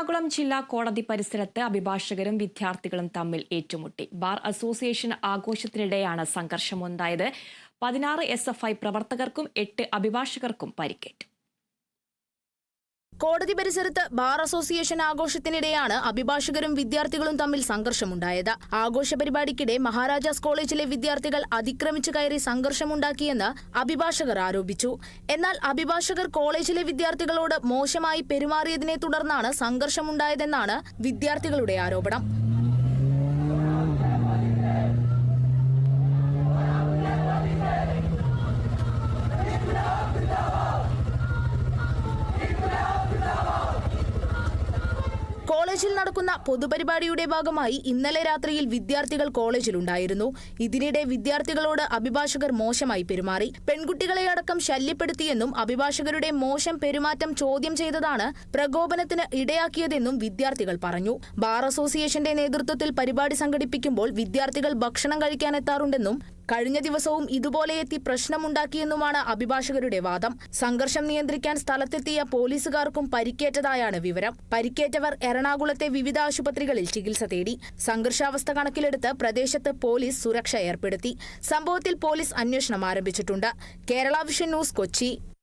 എറണാകുളം ജില്ലാ കോടതി പരിസരത്ത് അഭിഭാഷകരും വിദ്യാർത്ഥികളും തമ്മിൽ ഏറ്റുമുട്ടി. ബാർ അസോസിയേഷൻ ആഘോഷത്തിനിടെയാണ് സംഘർഷമുണ്ടായത്. 16 SFI പ്രവർത്തകർക്കും 8 അഭിഭാഷകർക്കും പരിക്കേറ്റു. കോടതി പരിസരത്ത് ബാർ അസോസിയേഷൻ ആഘോഷത്തിനിടെയാണ് അഭിഭാഷകരും വിദ്യാർത്ഥികളും തമ്മിൽ സംഘർഷമുണ്ടായത്. ആഘോഷ പരിപാടിക്കിടെ മഹാരാജാസ് കോളേജിലെ വിദ്യാർത്ഥികൾ അതിക്രമിച്ചു കയറി സംഘർഷമുണ്ടാക്കിയെന്ന് അഭിഭാഷകർ ആരോപിച്ചു. എന്നാൽ അഭിഭാഷകർ കോളേജിലെ വിദ്യാർത്ഥികളോട് മോശമായി പെരുമാറിയതിനെ തുടർന്നാണ് സംഘർഷമുണ്ടായതെന്നാണ് വിദ്യാർത്ഥികളുടെ ആരോപണം. കോളേജിൽ നടക്കുന്ന പൊതുപരിപാടിയുടെ ഭാഗമായി ഇന്നലെ രാത്രിയിൽ വിദ്യാർത്ഥികൾ കോളേജിലുണ്ടായിരുന്നു. ഇതിനിടെ വിദ്യാർത്ഥികളോട് അഭിഭാഷകർ മോശമായി പെരുമാറി. പെൺകുട്ടികളെ അടക്കം ശല്യപ്പെടുത്തിയെന്നും അഭിഭാഷകരുടെ മോശം പെരുമാറ്റം ചോദ്യം ചെയ്തതാണ് പ്രകോപനത്തിന് ഇടയാക്കിയതെന്നും വിദ്യാർത്ഥികൾ പറഞ്ഞു. ബാർ അസോസിയേഷന്റെ നേതൃത്വത്തിൽ പരിപാടി സംഘടിപ്പിക്കുമ്പോൾ വിദ്യാർത്ഥികൾ ഭക്ഷണം കഴിക്കാനെത്താറുണ്ടെന്നും കഴിഞ്ഞ ദിവസവും ഇതുപോലെ എത്തി പ്രശ്നമുണ്ടാക്കിയെന്നുമാണ് അഭിഭാഷകരുടെ വാദം. സംഘർഷം നിയന്ത്രിക്കാൻ സ്ഥലത്തെത്തിയ പോലീസുകാർക്കും പരിക്കേറ്റതായാണ് വിവരം. പരിക്കേറ്റവർ എറണാകുളത്തെ വിവിധ ആശുപത്രികളിൽ ചികിത്സ തേടി. സംഘർഷാവസ്ഥ കണക്കിലെടുത്ത് പ്രദേശത്ത് പോലീസ് സുരക്ഷ ഏർപ്പെടുത്തി. സംഭവത്തിൽ പോലീസ് അന്വേഷണം ആരംഭിച്ചിട്ടുണ്ട്. Kerala vision news, Kochi.